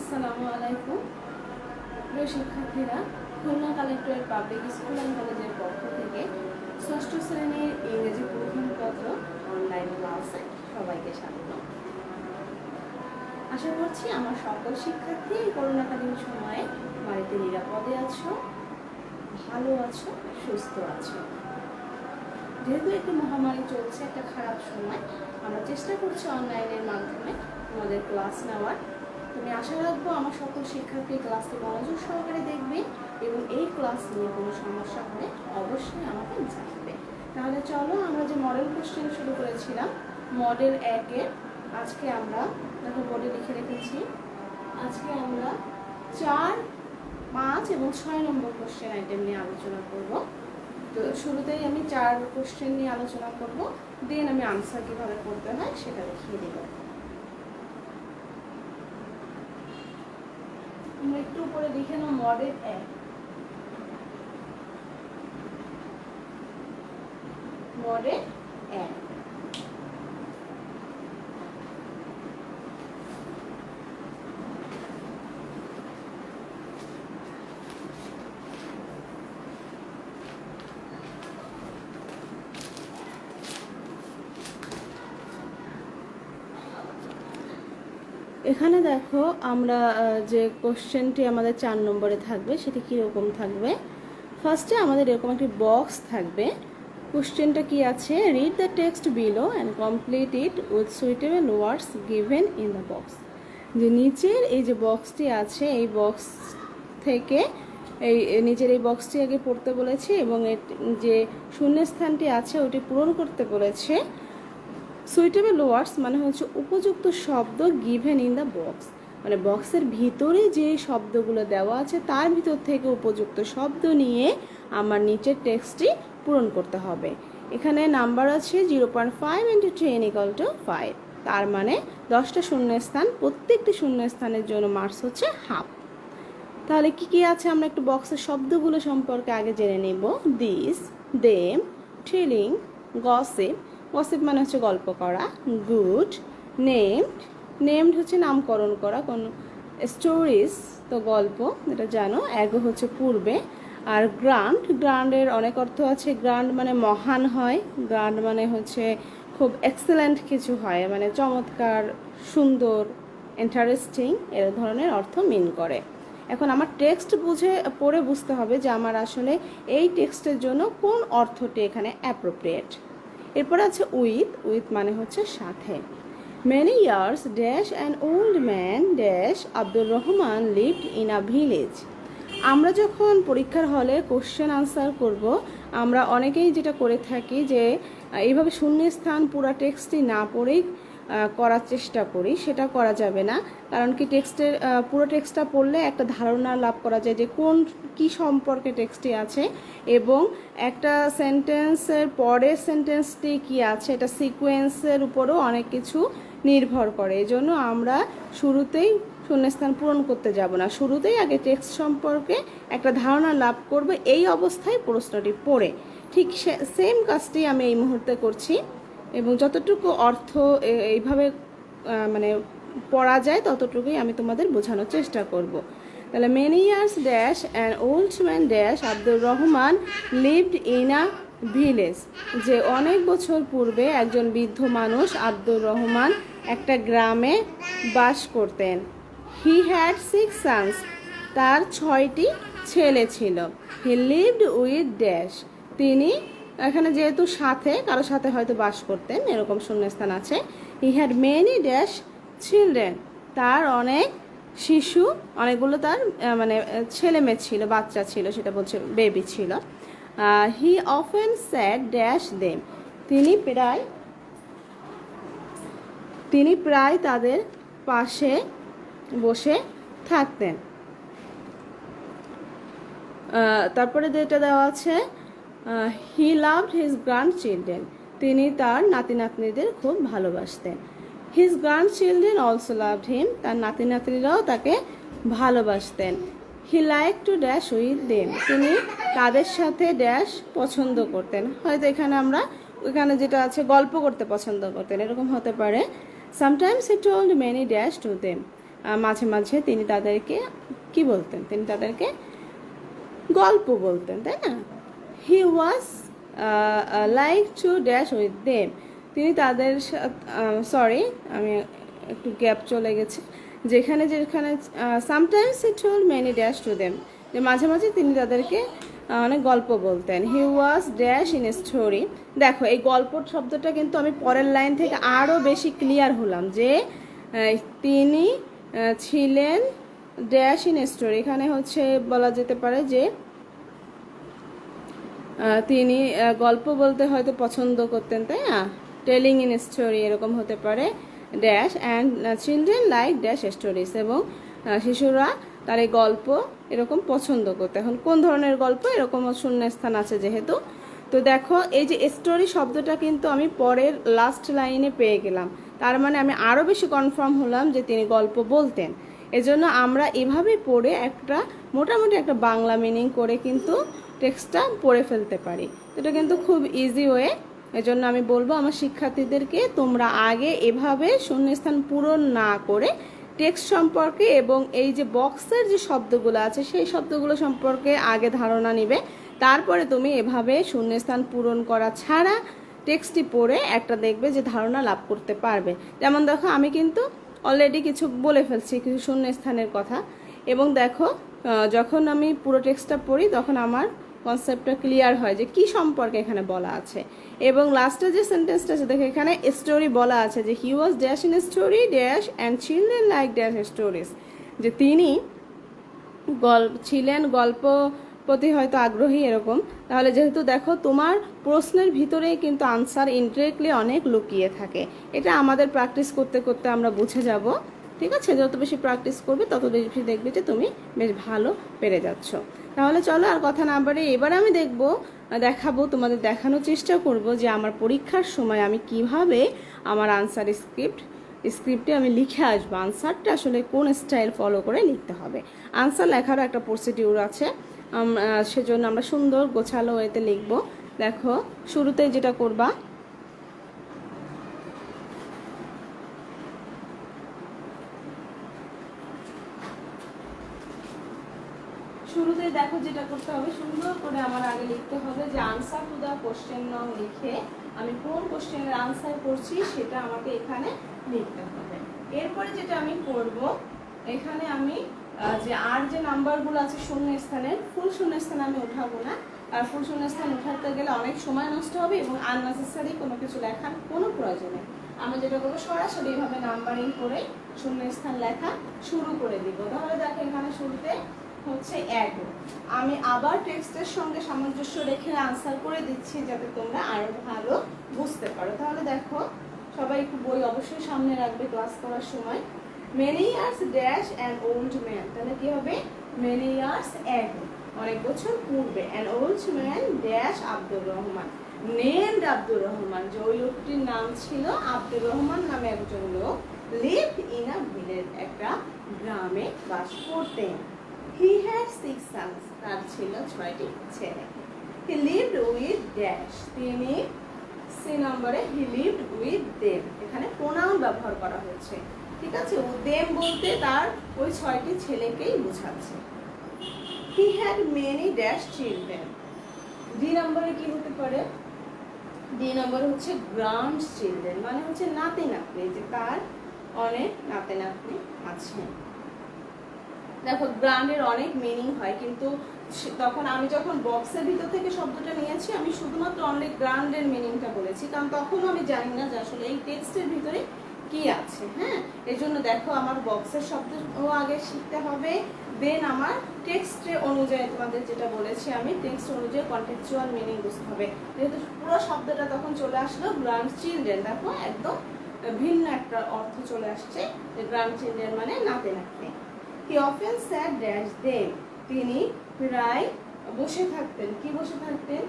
আসসালামু আলাইকুম প্রিয় শিক্ষার্থীরা, Khulna collectorate public school and কলেজের পক্ষ থেকে ষষ্ঠ শ্রেণীর ইংরেজি প্রথমপত্র অনলাইন ক্লাসে সবাইকে স্বাগত। আশা করছি আমার সকল শিক্ষার্থী এই করোনাকালীন সময়ে বাড়িতে নিরাপদে আছো, ভালো আছো, সুস্থ আছো। যেহেতু একটি মহামারী চলছে, একটা খারাপ সময়, আমরা চেষ্টা করছি অনলাইনের মাধ্যমে আমাদের ক্লাস নেওয়ার। আমি আশা রাখবো আমার সকল শিক্ষার্থী ক্লাসটি মনোযোগ সহকারে দেখবে এবং এই ক্লাস নিয়ে কোনো সমস্যা হলে অবশ্যই আমাকে জানাবে। তাহলে চলো, আমরা যে মডেল কোশ্চেন শুরু করেছিলাম মডেল 1-এর, আজকে আমরা দেখো বোর্ডে লিখে রেখেছি, আজকে আমরা 4, 5 এবং 6 নম্বর কোশ্চেন আইটেম নিয়ে আলোচনা করব। তো শুরুতেই আমি 4 কোশ্চেন নিয়ে আলোচনা করব, দেন আমি আনসার কীভাবে করতে হয় সেটা দেখিয়ে দেব। আমরা একটু উপরে লিখে নাও মডেল 1। মডেল 1, এখানে দেখো আমরা যে কোশ্চেনটি আমাদের 4 নম্বরে থাকবে সেটি কীরকম থাকবে। ফার্স্টে আমাদের এরকম একটি বক্স থাকবে। কোশ্চেনটা কি আছে, read the text below and complete it with suitable words given in the box. যে নিচের এই যে বক্সটি আছে, এই বক্স থেকে এই নিচের এই বক্সটি আগে পড়তে বলেছে এবং যে শূন্যস্থানটি আছে ওটি পূরণ করতে বলেছে। সুইটেবল ওয়ার্ডস মানে হচ্ছে উপযুক্ত শব্দ গিভেন ইন দ্য বক্স, মানে বক্সের ভিতরে যে শব্দগুলো দেওয়া আছে তার ভিতর থেকে উপযুক্ত শব্দ নিয়ে আমার নিচের টেক্সটটি পূরণ করতে হবে। এখানে নাম্বার আছে 0.5 × 10 = 5, তার মানে 10টা শূন্যস্থান, প্রত্যেকটি শূন্যস্থানের জন্য মার্কস হচ্ছে হাফ। তাহলে কি কি আছে আমরা একটু বক্সের শব্দগুলো সম্পর্কে আগে জেনে নেব। This, them, telling, gossip, gossip মানে হচ্ছে গল্প করা, গুড, নেমড, নেমড হচ্ছে নামকরণ করা কোনো, স্টোরিজ তো গল্প, এটা জানো, অ্যাগো হচ্ছে পূর্বে, আর গ্র্যান্ড, গ্র্যান্ডের অনেক অর্থ আছে। গ্র্যান্ড মানে মহান হয়, গ্র্যান্ড মানে হচ্ছে খুব এক্সেলেন্ট কিছু হয়, মানে চমৎকার, সুন্দর, ইন্টারেস্টিং, এর ধরনের অর্থ মিন করে। এখন আমার টেক্সট পড়ে বুঝতে হবে যে আমার আসলে এই টেক্সটের জন্য কোন অর্থটি এখানে অ্যাপ্রোপ্রিয়েট। এরপর আছে উইথ, উইথ মানে হচ্ছে সাথে। Many years dash an old man dash Abdur Rahman lived in a village. আমরা যখন পরীক্ষার হলে কোশ্চেন আনসার করব, আমরা অনেকেই যেটা করে থাকি যে এইভাবে শূন্যস্থান পুরা টেক্সটটি না পড়েই করার চেষ্টা করি, সেটা করা যাবে না। কারণ কি, টেক্সটের পুরো টেক্সটটা পড়লে একটা ধারণা লাভ করা যায় যে কি সম্পর্কে টেক্সটটি আছে এবং একটা সেন্টেন্সের পরের সেন্টেন্সটি কি আছে, এটা সিকোয়েন্সের উপরও অনেক কিছু নির্ভর করে। এই জন্য আমরা শুরুতেই শূন্যস্থান পূরণ করতে যাব না, শুরুতেই আগে টেক্সট সম্পর্কে একটা ধারণা লাভ করব এই অবস্থায় প্রশ্নটি পড়ে। ঠিক সেম কাজটি আমি এই মুহূর্তে করছি এবং যতটুকু অর্থ এইভাবে মানে পড়া যায় ততটুকুই আমি তোমাদের বোঝানোর চেষ্টা করব। তাহলে many years dash an old man dash Abdur Rahman lived in a village, যে অনেক বছর পূর্বে একজন বৃদ্ধ মানুষ আব্দুর রহমান একটা গ্রামে বাস করতেন। হি হ্যাড 6 sons, তার 6টি ছেলে ছিল। হি লিভড উইথ ড্যাশ, তিনি এখানে যেহেতু সাথে কারো সাথে হয়তো বাস করতেন, এরকম শূন্যস্থান আছে। He had many dash children, তার অনেক শিশু, অনেকগুলো তার মানে ছেলে মেয়ে ছিল, বাচ্চা ছিল, সেটা বলছে বেবি ছিল। হি অফেন স্যাড ড্যাশ দেম, তিনি প্রায় তাদের পাশে বসে থাকতেন। তারপরে যেটা দেওয়া আছে, he loved his grandchildren, তিনি তার নাতি নাতনিদের খুব ভালোবাসতেন। His grandchildren also loved him, তার নাতি নাতনিরাও তাকে ভালোবাসতেন। He like to dash with them, তিনি তাদের সাথে ড্যাশ পছন্দ করতেন। হয়তো এখানে যেটা আছে গল্প করতে পছন্দ করতেন, এরকম হতে পারে। Sometimes he told many dash to them, মাঝে মাঝে তিনি তাদেরকে কি বলতেন, তিনি তাদেরকে গল্প বলতেন, তাই না? He was like to dash with them, তিনি তাদের সরি আমি একটু গ্যাপ চলে গেছে, যেখানে sometimes he told many dash to them, যে মাঝে মাঝে তিনি তাদেরকে অনেক গল্প বলতেন। He was dash in story. দেখো এই গল্প শব্দটা কিন্তু আমি পরের লাইন থেকে আরও বেশি ক্লিয়ার হলাম যে তিনি ছিলেন ড্যাশ ইন স্টোরি। এখানে হচ্ছে বলা যেতে পারে যে তিনি গল্প বলতে হয়তো পছন্দ করতেন, তাই না? টেলিং ইন স্টোরি এরকম হতে পারে dash, and children like dash stories, এবং শিশুরা তার এই গল্প এরকম পছন্দ করতো। এখন কোন ধরনের গল্প, এরকম শূন্যস্থান আছে যেহেতু। তো দেখো এই যে স্টোরি শব্দটা কিন্তু আমি পরের লাস্ট লাইনে পেয়ে গেলাম, তার মানে আমি আরও বেশি কনফার্ম হলাম যে তিনি গল্প বলতেন। এজন্য আমরা এভাবে পড়ে একটা মোটামুটি একটা বাংলা মিনিং করে কিন্তু টেক্সটটা পড়ে ফেলতে পারি। এটা কিন্তু খুব ইজি ওয়ে। এজন্য আমি বলবো আমার শিক্ষার্থীদেরকে তোমরা আগে এভাবে শূন্যস্থান পূরণ না করে টেক্সট সম্পর্কে এবং এই যে বক্সের যে শব্দগুলো আছে সেই শব্দগুলো সম্পর্কে আগে ধারণা নিবে, তারপরে তুমি এভাবে শূন্যস্থান পূরণ করা ছাড়া টেক্সটটি পড়ে একটা দেখবে যে ধারণা লাভ করতে পারবে। যেমন দেখো আমি কিন্তু অলরেডি কিছু বলে ফেলছি, কিছু শূন্যস্থানের কথা, এবং দেখো যখন আমি পুরো টেক্সটটা পড়ি তখন আমার কনসেপ্টটা ক্লিয়ার হয় যে কি সম্পর্কে এখানে বলা আছে। এবং লাস্টে যে সেন্টেন্সটা আছে দেখো এখানে স্টোরি বলা আছে যে he was dash in story dash and children like dash stories, যে তিনি ছিলেন গল্প প্রতি হয়তো আগ্রহী এরকম। তাহলে যেহেতু দেখো তোমার প্রশ্নের ভিতরেই কিন্তু আনসার ইনডিরেক্টলি অনেক লুকিয়ে থাকে, এটা আমাদের প্র্যাকটিস করতে করতে আমরা বুঝে যাব। ঠিক আছে, যত বেশি প্র্যাকটিস করবে তত বেশি দেখবে যে তুমি বেশ ভালো পেরে যাচ্ছ। তাহলে চলো আর কথা না বাড়ে এবার আমি দেখাবো তোমাদের, দেখানোর চেষ্টা করব যে আমার পরীক্ষার সময় আমি কিভাবে আমার আনসার স্ক্রিপ্টে আমি লিখে আসবো, আনসারটা আসলে কোন স্টাইল ফলো করে লিখতে হবে। আনসার লেখারও একটা প্রসিডিউর আছে, সেজন্য আমরা সুন্দর গোছালো ওয়েতে লিখবো। দেখো শুরুতে যেটা করবা, শুরুতে দেখো যেটা করতে হবে, সুন্দর করে আমার আগে লিখতে হবে যে আনসার টু দ্য কোশ্চেন নাম লিখে আমি কোন কোশ্চেনের আনসার করছি সেটা আমাকে এখানে লিখতে হবে। এরপরে যেটা আমি করব, এখানে আমি যে নাম্বারগুলো আছে শূন্যস্থানের, ফুল শূন্যস্থানে আমি উঠাবো না, আর ফুল শূন্যস্থান উঠাতে গেলে অনেক সময় নষ্ট হবে এবং আননেসেসারি কোনো কিছু লেখার কোনো প্রয়োজন নেই। আমরা যেটা করবো সরাসরি এভাবে নাম্বারিং করে শূন্যস্থান লেখা শুরু করে দিব। তাহলে দেখো এখানে শুরুতে হচ্ছে 1, আমি আবার টেক্সটের সঙ্গে সামঞ্জস্য রেখে আনসার করে দিচ্ছি যাতে তোমরা আরো ভালো বুঝতে পারো। তাহলে দেখো সবাই একটু বই অবশ্যই সামনে রাখবে ক্লাস করার সময়। Many years dash an old man, তাহলে কি হবে মেনি ইয়ার্স অ্যাগো, অনেক বছর পূর্বে, an old man dash Abdur Rahman, named Abdur Rahman, যে ওই লোকটির নাম ছিল আব্দুর রহমান নামে একজন লোক, লিভড ইন আ ভিলেজ, একটা গ্রামে বাস করতেন। He had 6 sons, তার ছিল 6টি ছেলে। He lived with dash, তিনি সি নম্বরে he lived with them, এখানে প্রোনাউন ব্যবহার করা হয়েছে। ঠিক আছে, them বলতে তার ওই 6টি ছেলেকেই বোঝাচ্ছে। He had many dash children, D নম্বরে কি হতে পারে, ডি নম্বরে হচ্ছে গ্র্যান্ড চিলড্রেন, মানে হচ্ছে নাতি নাতনি, যে তার অনেক নাতি নাতনি আছে। দেখো গ্র্যান্ডের অনেক মিনিং হয়, কিন্তু তখন আমি যখন বক্সের ভিতর থেকে শব্দটা নিয়েছি আমি শুধুমাত্র অনলি গ্র্যান্ডের মিনিংটা বলেছি, কারণ তখনও আমি জানি না যে আসলে এই টেক্সটের ভিতরে কি আছে। হ্যাঁ, এই জন্য দেখো আমার বক্সের শব্দও আগে শিখতে হবে, দেন আমার টেক্সটের অনুযায়ী তোমাদের যেটা বলেছি আমি টেক্সট অনুযায়ী কন্টেক্সচুয়াল মিনিং বুঝতে হবে। যেহেতু পুরো শব্দটা তখন চলে আসলো গ্র্যান্ড চিলড্রেন, দেখো একদম ভিন্ন একটা অর্থ চলে আসছে, যে গ্র্যান্ড চিলড্রেন মানে নাতি নাতনি। He often sat dash them, তিনি প্রায় বসে থাকতেন, কি বসে থাকতেন,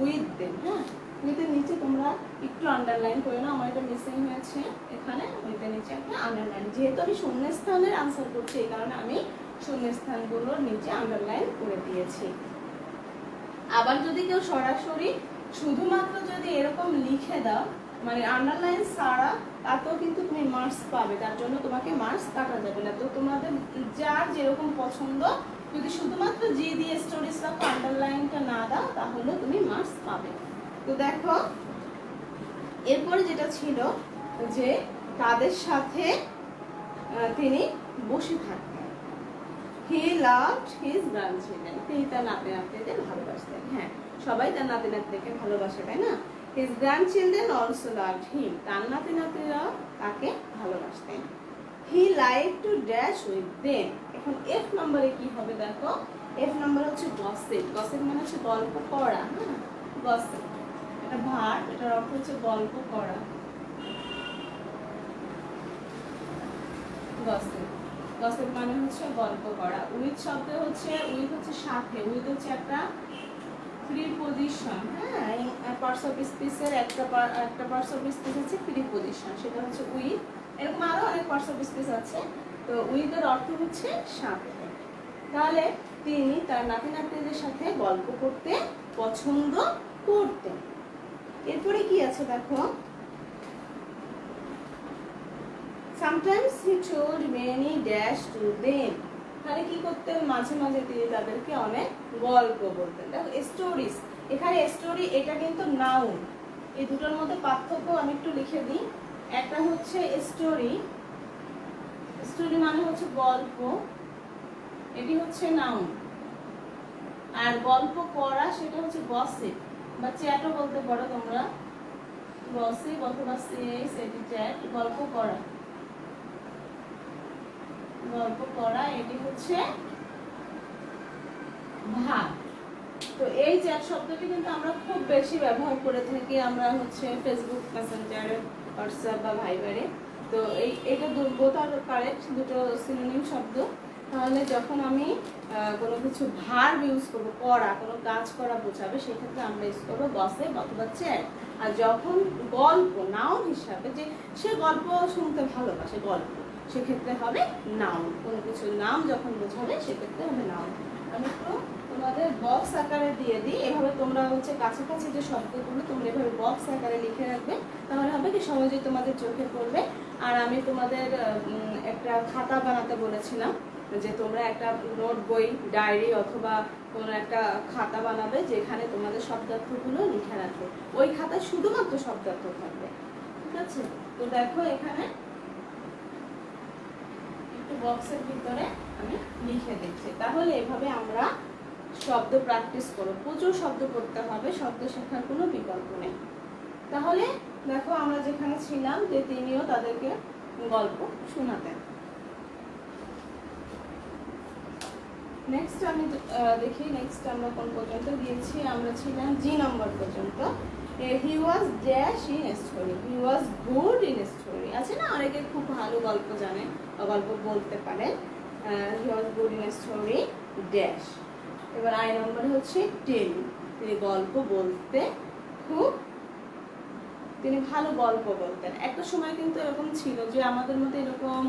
উইথ দেম। হ্যাঁ, উইথের নিচে তোমরা একটু আন্ডারলাইন করে নাও, আমার এটা মিসিং হয়েছে এখানে, উইথের নিচে একটা আন্ডারলাইন, যেহেতু আমি শূন্যস্থানের আনসার করছি এই কারণে আমি শূন্যস্থানগুলোর নিচে আন্ডারলাইন করে দিয়েছি। আবার যদি কেউ সরাসরি শুধুমাত্র যদি এরকম লিখে দাও মানে আন্ডারলাইন ছাড়া তাতেও কিন্তু তুমি মার্কস পাবে, তার জন্য তোমাকে মার্কস কাটা যাবে না। তো তোমাদের যার যেরকম পছন্দ, যদি শুধুমাত্র জি দিয়ে স্টোরিজ রাখো, আন্ডারলাইনটা না দাও, তাহলে তুমি মার্কস পাবে। তো দেখো এরপরে যেটা ছিল যে তাদের সাথে তিনি বসে থাকতেন। হি লাভড হিজ গ্র্যান্ডচিলড্রেন, তিনি তার নাতি নাতনিদের ভালোবাসতেন। হ্যাঁ, সবাই তার নাতি নাতনিকে ভালোবাসে, তাই না? হিজ গ্র্যান্ডচিলড্রেন অলসো লাভড হিম, তার নাতি নাতনিরাও তাকে ভালোবাসতেন। He like to dash with them. এখন এফ নম্বরে কি হবে দেখো, এফ নম্বর হচ্ছে গসিপ। গসিপ মানে হচ্ছে গল্প করা। হ্যাঁ, গসিপ এটা ভার্ব, এটার অর্থ হচ্ছে গল্প করা। গসিপ, গসিপ মানে হচ্ছে গল্প করা। উইথ শব্দ হচ্ছে, উইথ হচ্ছে সাথে, উইথ হচ্ছে একটা প্রিপজিশন। হ্যাঁ, পার্টস অফ স্পিচের একটা পার্টস অফ স্পিচ হচ্ছে প্রিপজিশন, সেটা হচ্ছে উইথ। এরকম আরো অনেক পার্টস অফ স্পিচ আছে। তো উইথ এর অর্থ হচ্ছে সাথে। তাহলে তিনি তার নাতি নাতনিদের সাথে গল্প করতে পছন্দ করতেন। এরপরে কি আছে দেখো, sometimes he told many dash to them, তাহলে কি করতেন, মাঝে মাঝে তিনি তাদেরকে অনেক গল্প বলতেন। দেখো স্টোরিজ, এখানে স্টোরি এটা কিন্তু নাউন, এই দুটোর মধ্যে পার্থক্য আমি একটু লিখে দিই। একটা হচ্ছে স্টোরি, স্টোরি মানে হচ্ছে গল্প, এটি হচ্ছে নাউন। আর গল্প করা সেটা হচ্ছে গসিপ বা চ্যাটও বলতে পারো তোমরা, গসিপ অথবা সিএস, এটি চ্যাট। গল্প করা, গল্প করা এটি হচ্ছে ভাব। তো এই চ্যাট শব্দটি কিন্তু আমরা খুব বেশি ব্যবহার করে থাকি, আমরা হচ্ছে ফেসবুক মেসেঞ্জারে, হোয়াটসঅ্যাপ বা ভাইবারে। তো এইটা বোথ আর কারেক্ট, দুটো সিনোনিম শব্দ। তাহলে যখন আমি কোনো কিছু ভার্ব ইউজ করবো, করা, কোনো কাজ করা বোঝাবে, সেক্ষেত্রে আমরা ইউজ করবো গসিপ অথবা চ্যাট। আর যখন গল্প নাউন হিসাবে, যে সে গল্প শুনতে ভালোবাসে, গল্প, সেক্ষেত্রে হবে নাউন। কোনো কিছু নাম যখন বোঝাবে সেক্ষেত্রে হবে নাউন। আমি একটু তোমাদের বক্স আকারে দিয়ে দিই, এভাবে তোমরা হচ্ছে কাছাকাছি যে শব্দগুলো তোমরা এভাবে বক্স আকারে লিখে রাখবে, তাহলে হবে কি সহজেই তোমাদের চোখে পড়বে। আর আমি তোমাদের একটা খাতা বানাতে বলেছিলাম, যে তোমরা একটা নোট বই, ডায়েরি অথবা কোনো একটা খাতা বানাবে, যেখানে তোমাদের শব্দার্থগুলো লিখে রাখবে। ওই খাতায় শুধুমাত্র শব্দার্থ থাকবে, ঠিক আছে? তো দেখো এখানে একটু বক্সের ভিতরে আমি লিখে দিচ্ছি। তাহলে এভাবে আমরা শব্দ প্র্যাকটিস করো, প্রচুর শব্দ করতে হবে, শব্দ শেখার কোনো বিকল্প নেই। তাহলে দেখো আমরা যেখানে ছিলাম, যে তিনিও তাদেরকে গল্প শোনাতেন। নেক্সট আমি দেখি, নেক্সট আমরা কোন পর্যন্ত গিয়েছি, আমরা ছিলাম জি নম্বর পর্যন্ত। He was dash in story, he was good in story. আছে না, অনেকে খুব ভালো গল্প জানে বা গল্প বলতে পারে। He was good in story dash. এবার আই নম্বরে হচ্ছে টেল, তিনি গল্প বলতে খুব, তিনি ভালো গল্প বলতেন। একটা সময় কিন্তু এরকম ছিল যে আমাদের মধ্যে এরকম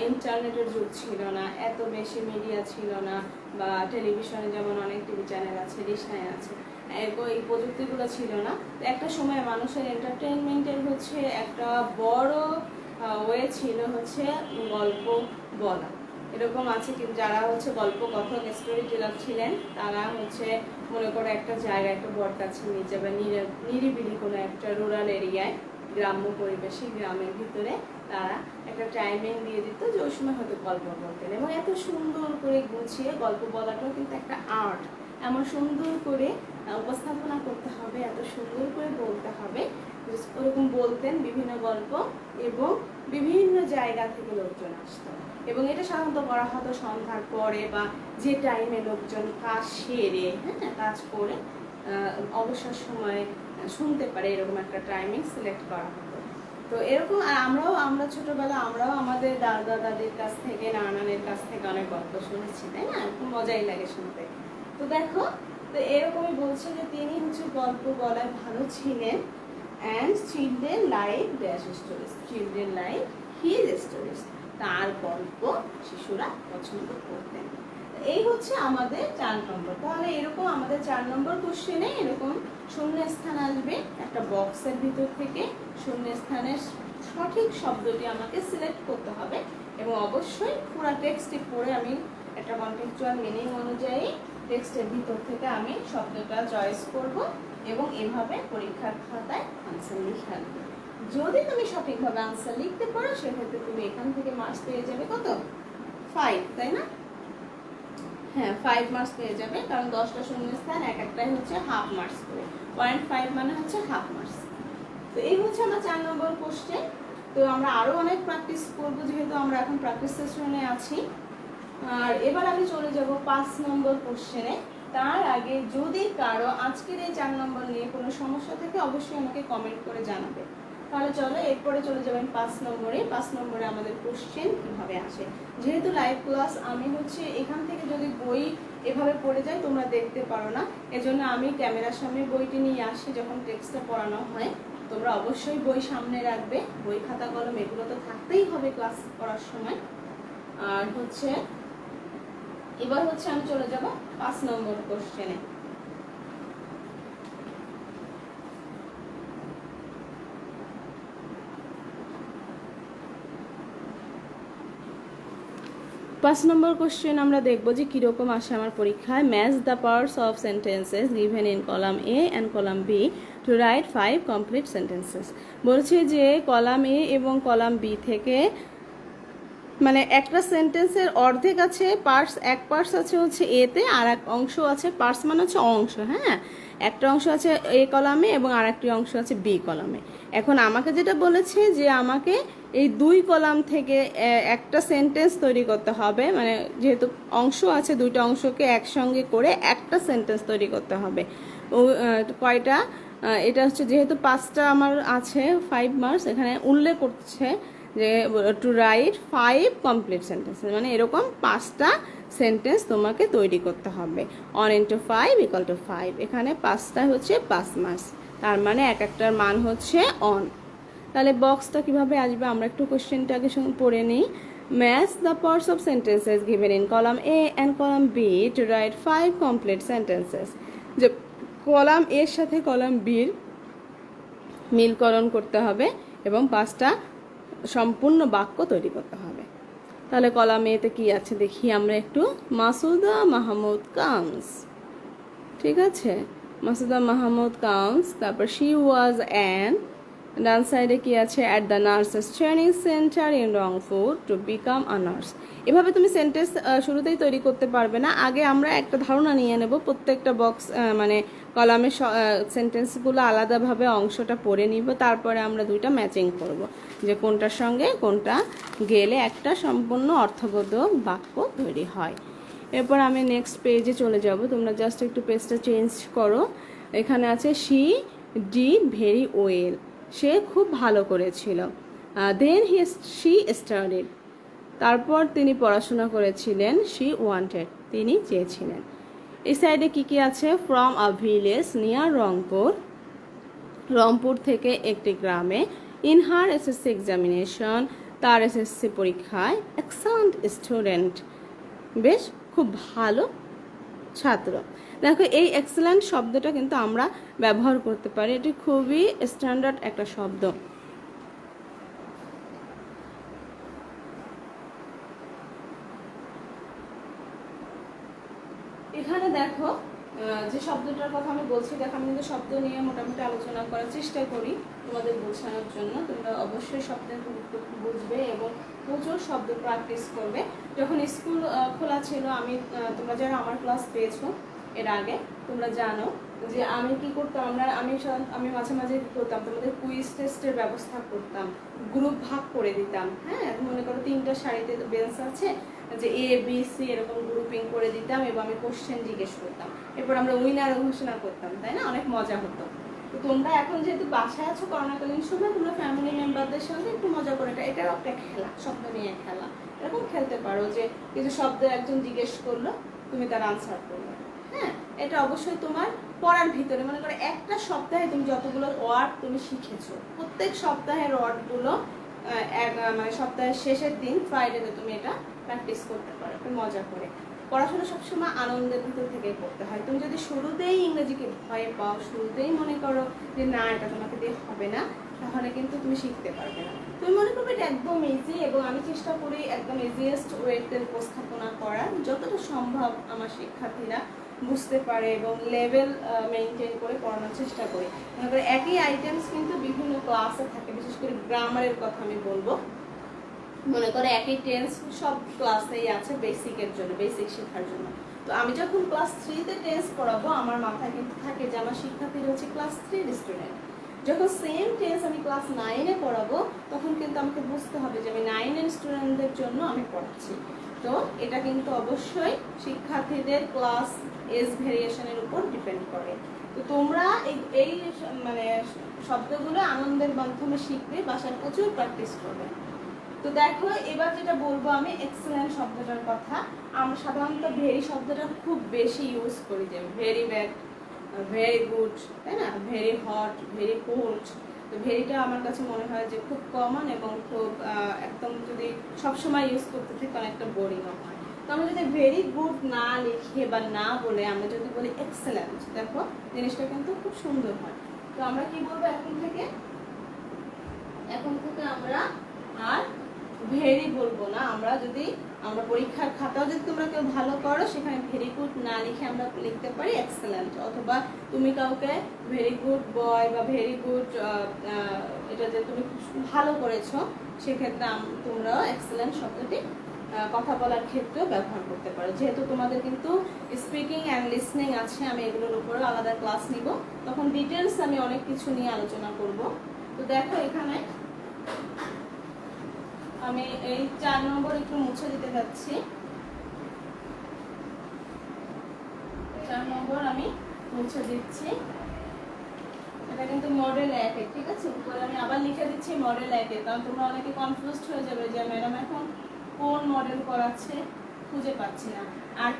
ইন্টারনেটের যুগ ছিল না, এত বেশি মিডিয়া ছিল না, বা টেলিভিশনে যেমন অনেক টিভি চ্যানেল আছে, ডিশনাই আছে, এই প্রযুক্তিগুলো ছিল না। একটা সময় মানুষের এন্টারটেনমেন্টের হচ্ছে একটা বড় ওয়ে ছিল হচ্ছে গল্প বলা। এরকম আছে কিন্তু যারা হচ্ছে গল্প কথক, স্টোরি টেলার ছিলেন, তারা হচ্ছে মনে করো একটা জায়গায়, একটা বট গাছের নিচে বা নিরিবিলি কোনো একটা রুরাল এরিয়ায়, গ্রাম্য পরিবেশে, গ্রামের ভিতরে তারা একটা টাইমিং দিয়ে দিত যে ওই সময় হয়তো গল্প বলতেন। এবং এত সুন্দর করে গুছিয়ে গল্প বলাটাও কিন্তু একটা আর্ট। এমন সুন্দর করে উপস্থাপনা করতে হবে, এত সুন্দর করে বলতে হবে, ওরকম বলতেন বিভিন্ন গল্প, এবং বিভিন্ন জায়গা থেকে লোকজন আসতো। এবং এটা সাধারণত করা হতো সন্ধ্যার পরে, বা যে টাইমে লোকজন কাজ সেরে, হ্যাঁ, কাজ করে অবসর সময় শুনতে পারে, এরকম একটা টাইমিং সিলেক্ট করা হতো। তো এরকম আমরা ছোটবেলা আমরাও আমাদের দাদা দাদির কাছ থেকে, নানানের কাছ থেকে অনেক গল্প শুনেছি, তাই না? খুব মজাই লাগে শুনতে। তো দেখো, তো এরকমই বলছে যে তিনি হচ্ছে গল্প বলায় ভালো ছিলেন। And children like dash stories, children like his stories, তার গল্প শিশুরা পছন্দ করতেন। এই হচ্ছে আমাদের 4 নম্বর। তাহলে এরকম আমাদের 4 নম্বর কোশ্চেনে এরকম শূন্যস্থান আসবে একটা বক্সের ভিতর থেকে। শূন্যস্থানের সঠিক শব্দটি আমাকে সিলেক্ট করতে হবে এবং অবশ্যই পুরো টেক্সটটি পড়ে আমি একটা কন্টেক্সচুয়াল মিনিং অনুযায়ী টেক্সটের ভিতর থেকে আমি শব্দটা চয়েস করব এবং এভাবে পরীক্ষার খাতায় আনসার লিখে আনবো। যদি তুমি সঠিকভাবে আনসার লিখতে পারো সেক্ষেত্রে তুমি এখান থেকে মার্কস পেয়ে যাবে কত? 5, তাই না? হ্যাঁ, 5 মার্কস পেয়ে যাবে, কারণ 10টা শূন্যস্থান এক একটাই হচ্ছে হাফ মার্কস করে। 0.5 মানে হচ্ছে হাফ মার্কস। তো এই হচ্ছে আমার 4 নম্বর কোশ্চেন। তো আমরা আরও অনেক প্র্যাকটিস করবো যেহেতু আমরা এখন প্র্যাকটিস সেশনে আছি। আর এবার আমি চলে যাব 5 নম্বর কোশ্চেনে। তার আগে যদি কারো আজকের এই 4 নম্বর নিয়ে কোনো সমস্যা থাকে অবশ্যই আমাকে কমেন্ট করে জানাবে। তাহলে চলো এরপরে চলে যাবেন 5 নম্বরে। 5 নম্বরে আমাদের কোশ্চেন কিভাবে আসে। যেহেতু লাইভ ক্লাস, আমি হচ্ছে এখান থেকে যদি বই এভাবে পড়ে যাই তোমরা দেখতে পারো না, এজন্য আমি ক্যামেরার সামনে বইটি নিয়ে আসি যখন টেক্সটটা পড়ানো হয়। তোমরা অবশ্যই বই সামনে রাখবে, বই খাতা কলম এগুলো তো থাকতেই হবে ক্লাস করার সময়। আর হচ্ছে এবার হচ্ছে আমি চলে যাব 5 নম্বর কোশ্চেনে। পাঁচ নম্বর কোশ্চেন আমরা দেখবো যে কীরকম আসে আমার পরীক্ষায়। Match the parts of sentences given in column A and column B to write 5 complete sentences. বলছে যে কলাম এ এবং কলাম বি থেকে মানে একটা সেন্টেন্সের অর্ধেক আছে পার্টস, এক পার্টস আছে হচ্ছে এতে আর এক অংশ আছে, পার্টস মানে হচ্ছে অংশ, হ্যাঁ, একটা অংশ আছে এ কলামে এবং আর একটি অংশ আছে বি কলামে। এখন আমাকে যেটা বলেছে যে আমাকে এই 2 কলাম থেকে একটা সেন্টেন্স তৈরি করতে হবে, মানে যেহেতু অংশ আছে 2টা অংশকে একসঙ্গে করে একটা সেন্টেন্স তৈরি করতে হবে। কয়টা? এটা হচ্ছে যেহেতু 5টা আমার আছে 5 মার্কস, এখানে উল্লেখ করছে যে টু রাইট 5 কমপ্লিট সেন্টেন্সেস, মানে এরকম 5টা সেন্টেন্স তোমাকে তৈরি করতে হবে। 1 × 5 = 5, এখানে 5টা হচ্ছে 5 মার্কস, তার মানে এক একটার মান হচ্ছে অন। তাহলে বক্সটা কিভাবে আসবে আমরা একটু কোশ্চেনটা আগে পড়ে নিই। Match the parts of sentences given in column A and column B to write 5 complete sentences. যে কলাম এর সাথে কলাম বির মিলকরণ করতে হবে এবং 5টা সম্পূর্ণ বাক্য তৈরি করতে হবে। তাহলে কলাম এতে কি আছে দেখি আমরা একটু। মাসুদা মাহমুদ কামস, ঠিক আছে, মাসুদা মাহমুদ কামস, তারপর শি ওয়াজ অ্যান, ডান সাইডে কি আছে, at the nurses training centre in Rangpur to become a nurse. এভাবে তুমি সেন্টেন্স শুরুতেই তৈরি করতে পারবে না, আগে আমরা একটা ধারণা নিয়ে নেব, প্রত্যেকটা বক্স মানে কলামের সেন্টেন্সগুলো আলাদাভাবে অংশটা পড়ে নিব, তারপরে আমরা 2টা ম্যাচিং করব যে কোনটার সঙ্গে কোনটা গেলে একটা সম্পূর্ণ অর্থবোধক বাক্য তৈরি হয়। এরপর আমি নেক্সট পেজে চলে যাব, তোমরা জাস্ট একটু পেজটা চেঞ্জ করো। এখানে আছে শি ডিড ভেরি ওয়েল, সে খুব ভালো করেছিল। দেন শি স্টাডিড, তারপর তিনি পড়াশোনা করেছিলেন। শি ওয়ান্টেড, তিনি চেয়েছিলেন। এই সাইডে কি কি আছে, from a village near Rangpur, Rangpur থেকে একটি গ্রামে। ইন হার এসএসসি এক্সামিনেশন, তার এসএসসি পরীক্ষায়। এক্সেলেন্ট স্টুডেন্ট, বেশ খুব ভালো ছাত্র। দেখো এই এক্সেলেন্ট শব্দটা কিন্তু আমরা ব্যবহার করতে পারি, এটি খুবই স্ট্যান্ডার্ড একটা শব্দ। এখানে দেখো যে শব্দটার কথা আমি বলছি, দেখো আমি কিন্তু শব্দ নিয়ে মোটামুটি আলোচনা করার চেষ্টা করি তোমাদের বোঝানোর জন্য। তোমরা অবশ্যই শব্দের গুরুত্ব বুঝবে এবং প্রচুর শব্দ প্র্যাকটিস করবে। যখন স্কুল খোলা ছিল, আমি তোমরা যারা আমার ক্লাস পেয়েছো এর আগে তোমরা জানো যে আমি কি করতাম, আমি মাঝে মাঝে কি করতাম, তোমাদের কুইজ টেস্টের ব্যবস্থা করতাম, গ্রুপ ভাগ করে দিতাম। হ্যাঁ, মনে করো 3টা সারিতে বেঞ্চ আছে, যে এ বি সি এরকম গ্রুপিং করে দিতাম এবং আমি কোশ্চেন জিজ্ঞেস করতাম, এরপর আমরা উইনার ঘোষণা করতাম, তাই না? অনেক মজা হতো। তো তোমরা এখন যেহেতু বাসায় আছো করোনাকালীন সময়, তোমরা ফ্যামিলি মেম্বারদের সঙ্গে একটু মজা করে, এটাও একটা খেলা, শব্দ নিয়ে খেলা, এরকম খেলতে পারো যে কিছু শব্দ একজন জিজ্ঞেস করলো, তুমি তার আনসার করলে। হ্যাঁ, এটা অবশ্যই তোমার পড়ার ভিতরে, মনে করো একটা সপ্তাহে তুমি যতগুলো ওয়ার্ড তুমি শিখেছো, প্রত্যেক সপ্তাহের ওয়ার্ডগুলো মানে সপ্তাহের শেষের দিন ফ্রাইডেতে তুমি এটা প্র্যাকটিস করতে পারো একটু মজা করে। পড়াশোনা সবসময় আনন্দের ভিতর থেকে করতে হয়। তুমি যদি শুরুতেই ইংরেজিকে ভয় পাও, শুরুতেই মনে করো যে না এটা তোমাকে দিয়ে হবে না, তাহলে কিন্তু তুমি শিখতে পারবে না। তুমি মনে করবে এটা একদম ইজি, এবং আমি চেষ্টা করি একদম ইজিয়েস্ট ওয়েতে উপস্থাপনা করার, যতটা সম্ভব আমার শিক্ষার্থীরা বুঝতে পারে এবং লেভেল মেনটেন করে পড়ানোর চেষ্টা করি। মনে করি একই আইটেমস কিন্তু বিভিন্ন ক্লাসে থাকে, বিশেষ করে গ্রামারের কথা আমি বলবো। মনে করে একই টেন্স সব ক্লাসেই আছে বেসিকের জন্য, বেসিক শেখার জন্য। তো আমি যখন ক্লাস 3-তে টেন্স পড়াবো, আমার মাথায় কিন্তু থাকে যে আমার শিক্ষার্থীরা হচ্ছে ক্লাস 3-র স্টুডেন্ট। যখন সেম টেন্স আমি ক্লাস 9-এ পড়াবো, তখন কিন্তু আমাকে বুঝতে হবে যে আমি 9-এর স্টুডেন্টদের জন্য আমি পড়াচ্ছি। তো এটা কিন্তু অবশ্যই শিক্ষার্থীদের ক্লাস এজ ভেরিয়েশনের উপর ডিপেন্ড করে। তো তোমরা এই মানে শব্দগুলো আনন্দের মাধ্যমে শিখবে, বাসায় প্রচুর প্র্যাকটিস করবে। তো দেখো এবার যেটা বলবো আমি এক্সেলেন্ট শব্দটার কথা। আমরা সাধারণত ভেরি শব্দটা খুব বেশি ইউজ করি, যে ভেরি ব্যাড, ভেরি গুড, তাই না, ভেরি হট, ভেরি কোল্ড। তো ভেরিটা আমার কাছে মনে হয় যে খুব কমন এবং খুব একদম যদি সবসময় ইউজ করতে থাকি অনেকটা বোরিং হয়। তো আমরা যদি ভেরি গুড না লিখে বা না বলে আমরা যদি বলি এক্সেলেন্ট, দেখো জিনিসটা কিন্তু খুব সুন্দর হয়। তো আমরা কি বলবো এখন থেকে আমরা আর ভেরি বলবো না। আমরা পরীক্ষার খাতাও যদি তোমরা কেউ ভালো করো, সেখানে ভেরি গুড না লিখে আমরা লিখতে পারি এক্সেলেন্ট। অথবা তুমি কাউকে ভেরি গুড বয় বা ভেরি গুড এটা যে তুমি ভালো করেছো, সেক্ষেত্রে তোমরাও এক্সেলেন্ট শব্দটি কথা বলার ক্ষেত্রেও ব্যবহার করতে পারো। যেহেতু তোমাদের কিন্তু স্পিকিং অ্যান্ড লিসনিং আছে, আমি এগুলোর উপরে আলাদা ক্লাস নিব, তখন ডিটেলস আমি অনেক কিছু নিয়ে আলোচনা করব। তো দেখো এখানে আমি এই 4 নম্বর একটু মুছে দিতে যাচ্ছি। 4 নম্বর আমি মুছে দিচ্ছি। এটা কিন্তু মডেল 1, ঠিক আছে? উপরে আমি আবার লিখে দিচ্ছি মডেল 1, কারণ তোমরা অনেকে কনফিউজড হয়ে যাবে যে ম্যাডাম এখন কোন মডেল করাচ্ছে, খুঁজে পাচ্ছি না। আর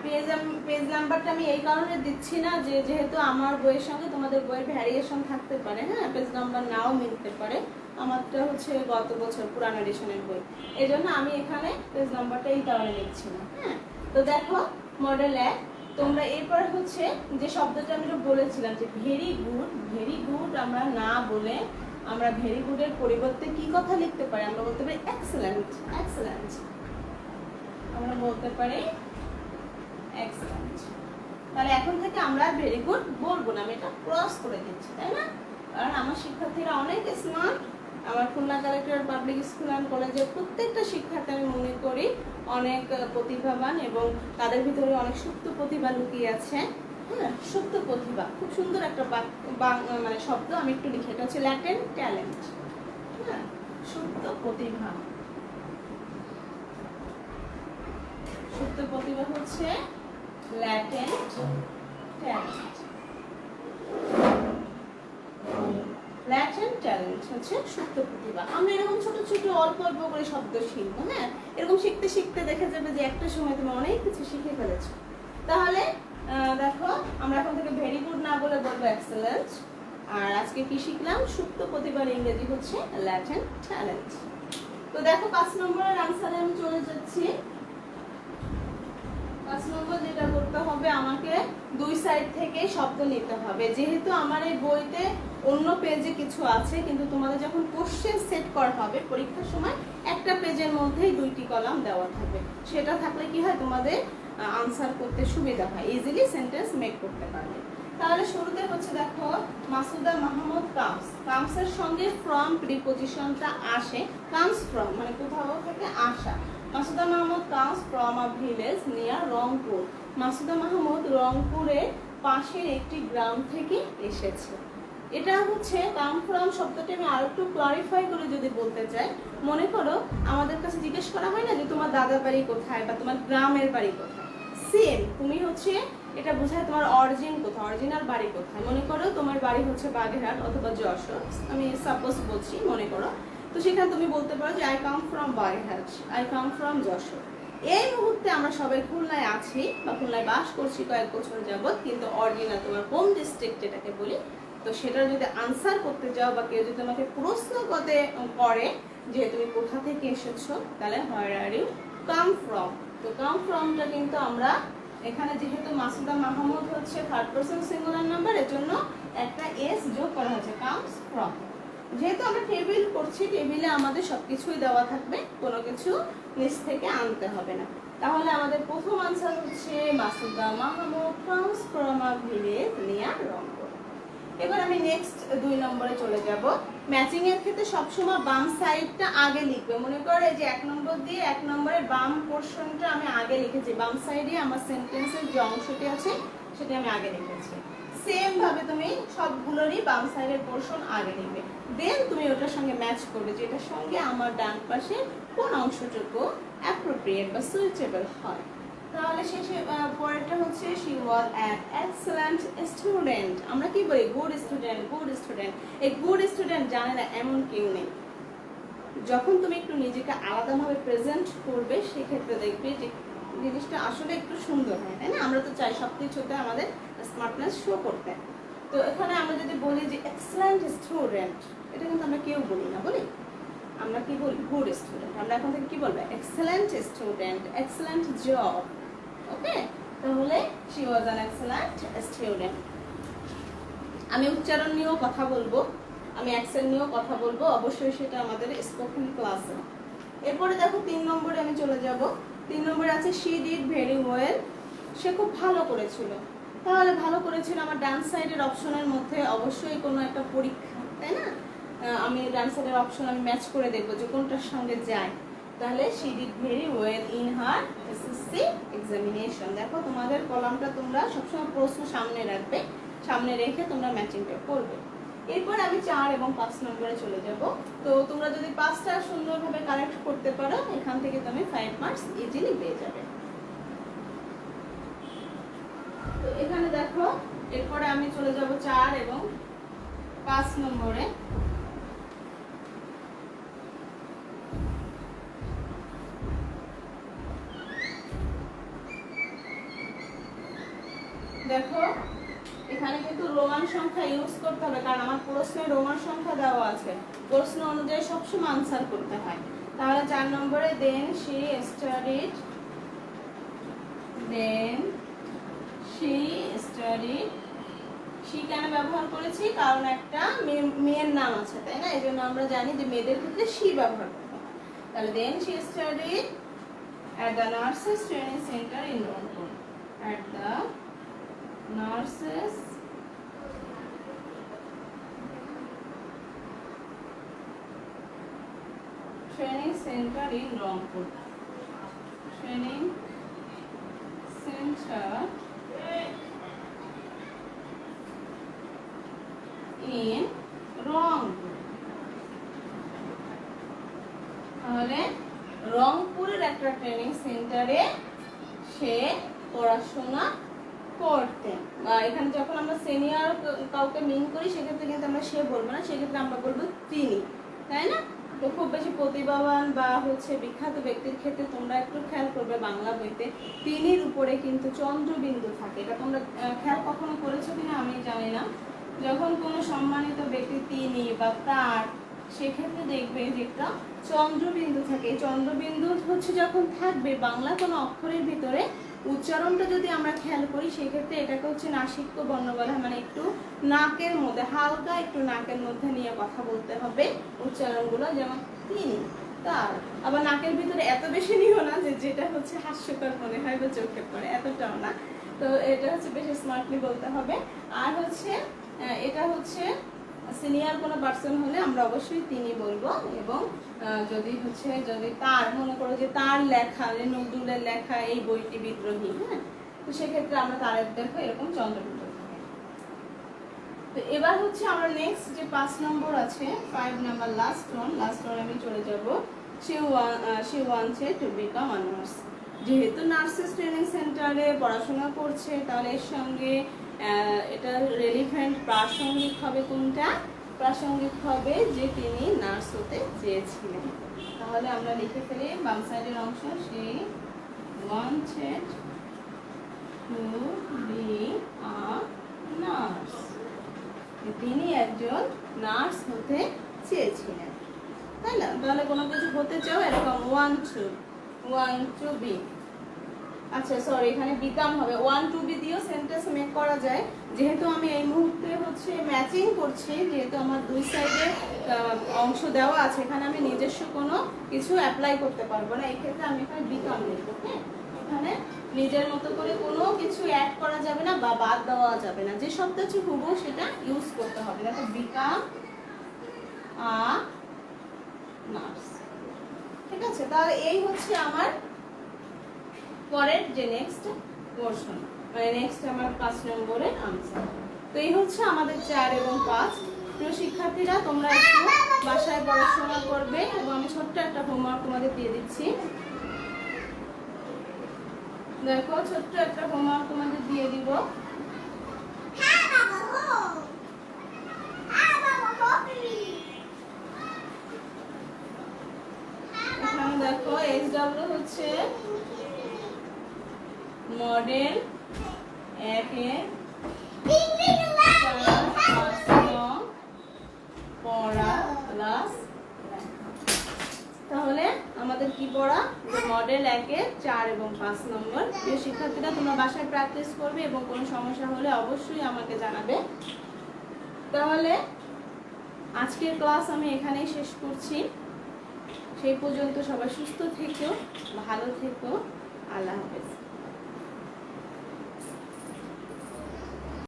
পেজ নাম্বারটা আমি এই কারণে দিচ্ছি না যে যেহেতু আমার বইয়ের সঙ্গে তোমাদের বইয়ের ভ্যারিয়েশন থাকতে পারে, হ্যাঁ, পেজ নাম্বার নাও মিলতে পারে। আমারটা হচ্ছে গত বছর পুরানো এডিশনের বই, এই জন্য আমি এখানে পেজ নাম্বারটা এই কারণে লিখছি না। হ্যাঁ, তো দেখো মডেল 1, তোমরা এরপর হচ্ছে যে শব্দটা আমি বলেছিলাম যে ভেরি গুড আমরা না বলে আমরা ভেরি গুডের পরিবর্তে কি কথা লিখতে পারি? আমরা বলতে পারি এক্সেলেন্ট। আমরা বলতে পারি এক্সেলেন্ট। তাহলে এখন থেকে আমরা ভেরি গুড বলবো না, আমি এটা ক্রস করে দিচ্ছি, তাই না? কারণ আমার শিক্ষার্থীরা অনেক স্মার্ট। আমার Khulna collector public school and কলেজের প্রত্যেকটা শিক্ষার্থী আমি মনে করি অনেক প্রতিভাবান এবং তাদের ভিতরে অনেক সুপ্ত প্রতিভা লুকিয়ে আছে। হ্যাঁ, সুপ্ত প্রতিভা খুব সুন্দর একটা মানে শব্দ, আমি একটু লিখে, এটা হচ্ছে ল্যাটেন্ট ট্যালেন্ট। হ্যাঁ, সুপ্ত প্রতিভা। সুপ্ত প্রতিভা হচ্ছে ল্যাটেন্ট ট্যালেন্ট। ল্যাটেন্ট ট্যালেন্ট হচ্ছে সুপ্ত প্রতিভা। আমরা এরকম ছোট ছোট অল্প অল্প করে শব্দ শিখবো। হ্যাঁ, এরকম শিখতে শিখতে দেখা যাবে যে একটা সময় তুমি অনেক কিছু শিখে ফেলেছো। তাহলে দেখো আমরা এখন থেকে ভেরি গুড না বলে বলবো এক্সেলেন্ট। আর আজকে কি শিখলাম? সুপ্ত প্রতিভার ইংরেজি হচ্ছে ল্যাটেন্ট ট্যালেন্ট। তো দেখো 5 নম্বরের আনসারে আমি চলে যাচ্ছি। 5 নম্বর যেটা করতে হবে, আমাকে দুই সাইড থেকে শব্দ নিতে হবে। যেহেতু আমার এই বইতে অন্য পেজে কিছু আছে, কিন্তু তোমাদের যখন কোশ্চেন সেট করা হবে পরীক্ষার সময় একটা পেজের মধ্যেই 2টি কলাম দেওয়া থাকবে। সেটা থাকলে কি হয়, তোমাদের আনসার করতে সুবিধা হয়, ইজিলি সেন্টেন্স মেক করতে পারবে। তাহলে শুরুতে হচ্ছে দেখো মাসুদা মাহমুদ কামসের সঙ্গে ফ্রম প্রিপজিশনটা আসে। কামস ফ্রম মানে কোথাও থেকে আসা। Masuda Mahmud comes from a village near Rangpur. Masuda Mahmud রংপুরের পাশের একটি গ্রাম থেকে এসেছে। এটা হচ্ছে কাম ফ্রম শব্দটি আমি আরো একটু ক্লারিফাই করে যদি বলতে চাই, মনে করো আমাদের কাছে জিজ্ঞেস করা হয় না যে তোমার দাদার বাড়ি কোথায় বা তোমার গ্রামের বাড়ি কোথায়, সেম তুমি হচ্ছে এটা বোঝায় তোমার অরিজিন কোথায়, অরিজিনাল বাড়ি কোথায়। মনে করো তোমার বাড়ি হচ্ছে বাগেরহাট অথবা যশোর, আমি সাপোজ বলছি, মনে করো। তো সেখানে তুমি বলতে পারো যে I come from Bagerhat, I come from Jessore. এই মুহূর্তে আমরা সবাই খুলনায় আছি বা খুলনায় বাস করছি কয়েক বছর যাবত, কিন্তু অরিজিনাল তোমার হোম ডিস্ট্রিক্ট যেটাকে বলি, তো সেটা যদি আনসার করতে যাও বা কেউ যদি তোমাকে প্রশ্ন করে যে তুমি কোথা থেকে এসেছো, তাহলে হোয়ার আর ইউ কাম ফ্রম। তো কাম ফ্রমটা কিন্তু আমরা এখানে যেহেতু মাসুদা মাহমুদ হচ্ছে থার্ড পারসন সিঙ্গুলার নাম্বার, এর জন্য একটা এস যোগ করা হয়েছে, কামস ফ্রম। যেহেতু আমরা টেবিল করছি, টেবিলে আমাদের সবকিছুই দেওয়া থাকবে, কোনো কিছু নিচ থেকে আনতে হবে না। তাহলে আমাদের প্রথম আনসার হচ্ছে Masuda Mahmud comes from a village near Rangpur. এবার আমি নেক্সট 2 নম্বরে চলে যাব। ম্যাচিং এর ক্ষেত্রে সবসময় বাম সাইডটা আগে লিখবে। মনে করো এই যে 1 নম্বর দিয়ে 1 নম্বরের বাম পোর্শনটা আমি আগে লিখেছি, বাম সাইডে আমার সেন্টেন্সের যে অংশটি আছে সেটা আমি আগে লিখেছি। সেম ভাবে তুমি সবগুলোরই বাম সাইডের পোর্শন আগে লিখবে, দেন তুমি ওটার সঙ্গে ম্যাচ করবে যে এটার সঙ্গে আমার ডান পাশে কোন অংশটুকু অ্যাপ্রোপ্রিয়েট বা সুইটেবল হয়। তাহলে শেষে পরেরটা হচ্ছে she was an excellent student। আমরা কি বলি? Good student, good student. এই গুড স্টুডেন্ট জানে না এমন কেউ নেই। যখন তুমি একটু নিজেকে আলাদাভাবে প্রেজেন্ট করবে সেক্ষেত্রে দেখবে যে জিনিসটা আসলে একটু সুন্দর হয়, তাই না? আমরা তো চাই সব কিছুতে আমাদের স্মার্টনেস শো করতে। তো এখানে আমরা যদি বলি যে এক্সেলেন্ট স্টুডেন্ট, এটা কিন্তু আমরা কেউ বলি না, বলি আমরা কি বলি? Good student. আমরা এখন থেকে কি বলবো? Excellent student, excellent job. Okay, তাহলে she was an excellent student। আমি উচ্চারণ নিয়েও কথা বলবো, আমি অ্যাকসেন্ট নিয়েও কথা বলবো, অবশ্যই সেটা আমাদের স্পোকেন ক্লাসে। এরপরে দেখো 3 নম্বরে আমি চলে যাব। 3 নম্বরে আছে she did very well। সে খুব ভালো করেছিল। তাহলে ভালো করেছিল আমার ডান সাইডের অপশনের মধ্যে অবশ্যই কোনো একটা পরীক্ষা, তাই না? আমি ডান সাইডের অপশন আমি ম্যাচ করে দেখবো যে কোনটার সঙ্গে যায়। তাহলে she did very well in her SSC examination। দেখো তোমাদের কলামটা তোমরা সবসময় প্রশ্ন সামনে রাখবে, সামনে রেখে তোমরা ম্যাচিংটা করবে। এরপর আমি 4 এবং 5 নম্বরে চলে যাব। তো তোমরা যদি 5টা সুন্দরভাবে কারেক্ট করতে পারো, এখান থেকে তুমি 5 মার্কস ইজিলি পেয়ে যাবে। তো এখানে দেখো এরপরে আমি চলে যাব 4 এবং 5 নম্বরে। দেখো এখানে কিন্তু রোমান সংখ্যা ইউজ করতে হবে, কারণ আমার প্রশ্নে রোমান সংখ্যা দেওয়া আছে, প্রশ্ন অনুযায়ী সবসময় আনসার করতে হয়। তাহলে 4 নম্বরে দেন she studied, she কেন ব্যবহার করেছি? কারণ একটা মেয়ের নাম আছে, তাই না? এই জন্য আমরা জানি যে মেয়েদের ক্ষেত্রে she ব্যবহার করতে হয়। তাহলে দেন she studied at the nurses training center in Rangpur, at the nurses training center in Rangpur, training center in Rangpur। তাহলে রংপুরের একটা ট্রেনিং সেন্টারে সে পড়াশোনা করতেন। এখানে যখন আমরা সিনিয়র কাউকে মিন করি সেক্ষেত্রে কিন্তু আমরা সে বলবো না, সেক্ষেত্রে আমরা বলবো তিনি, তাই না? তো খুব বেশি প্রতিভাবান বা হচ্ছে বিখ্যাত ব্যক্তির ক্ষেত্রে তোমরা একটু খেয়াল করবে বাংলা বইতে তিনির উপরে কিন্তু চন্দ্রবিন্দু থাকে। এটা তোমরা খেয়াল কখনো করেছো কিনা আমি জানি না। যখন কোনো সম্মানিত ব্যক্তি তিনি বা তার, সেক্ষেত্রে দেখবে যে একটা চন্দ্রবিন্দু থাকে। এই চন্দ্রবিন্দু হচ্ছে যখন থাকবে বাংলা কোনো অক্ষরের ভিতরে, উচ্চারণটা যদি আমরা খেয়াল করি সেক্ষেত্রে এটাকে হচ্ছে নাসিক্য বর্ণ বলা হয়, মানে একটু নাকের মধ্যে, হালকা একটু নাকের মধ্যে নিয়ে কথা বলতে হবে উচ্চারণগুলো, যেমন তিনি, তার। আবার নাকের ভিতরে এত বেশি নিও না যে যেটা হচ্ছে হাস্যকর মনে হয় বা চোখে পড়ে, এতটাও না। তো এটা হচ্ছে বেশি স্মার্টলি বলতে হবে। আর হচ্ছে এটা হচ্ছে সিনিয়র কোনো পার্সন হলে আমরা অবশ্যই তিনি বলবো, এবং যদি তার মনে করো যে তার লেখা, নজরুলের লেখা এই বইটি বিদ্রোহী, হ্যাঁ, তো সেক্ষেত্রে আমরা তারের দেখো এরকম চন্দ্রবিন্দু থাকে। তো এবার হচ্ছে আমরা নেক্সট যে 5 নম্বর আছে, 5 নাম্বার লাস্ট ওয়ান আমি চলে যাব। she wanted to become a nurse। যেহেতু নার্সেস ট্রেনিং সেন্টারে পড়াশোনা করছে, তাহলে এর সঙ্গে এটা রেলিভেন্ট প্রাসঙ্গিক হবে কোনটা? প্রাসঙ্গিক হবে যে তিনি নার্স হতে চেয়েছিলেন। তাহলে আমরা লিখে ফেলি বাম সাইডের অংশ, she wanted to be a nurse। তিনি একজন নার্স হতে চেয়েছিলেন, তাই না? তাহলে কোনো কিছু হতে চাও এরকম want to be। আচ্ছা সরি, এখানে বিকাম হবে। 1 টু বি দিয়েও সেন্টেন্স মেক করা যায়। যেহেতু আমি এই মুহূর্তে হচ্ছে ম্যাচিং করছি, যেহেতু আমার দুই সাইডে অংশ দেওয়া আছে, এখানে আমি নিজস্ব কোনো কিছু অ্যাপ্লাই করতে পারবো না। এই ক্ষেত্রে আমি এখানে বিকাম লিখবো। হ্যাঁ, এখানে নিজের মতো করে কোনো কিছু অ্যাড করা যাবে না বা বাদ দেওয়া যাবে না। যে শব্দ আছে হুবহু সেটা ইউজ করতে হবে। দেখো বিকাম আ নার্স। ঠিক আছে, তাহলে এই হচ্ছে আমার পরের যে নেক্সট পোরশন, মানে নেক্সট আমার 5 নম্বরের আনসার। তো এই হচ্ছে আমাদের 4 এবং 5। প্রিয় শিক্ষার্থীরা, তোমরা একটু বাসায় পড়াশোনা করবে এবং আমি ছোট্ট একটা হোমওয়ার্ক তোমাদের দিয়ে দিচ্ছি। দেখো, ছোট্ট একটা হোমওয়ার্ক তোমাদের দিয়ে দিব। এখানে দেখো SW হচ্ছে মডেল 1 এর পড়া প্লাস। তাহলে আমাদের কি পড়া? যে মডেল 1 এর 4 এবং 5 নম্বর। প্রিয় শিক্ষার্থীরা, তোমরা বাসায় প্র্যাকটিস করবে এবং কোনো সমস্যা হলে অবশ্যই আমাকে জানাবে। তাহলে আজকের ক্লাস আমি এখানেই শেষ করছি। সেই পর্যন্ত সবাই সুস্থ থেকো, ভালো থেকো। আল্লাহ হাফেজ।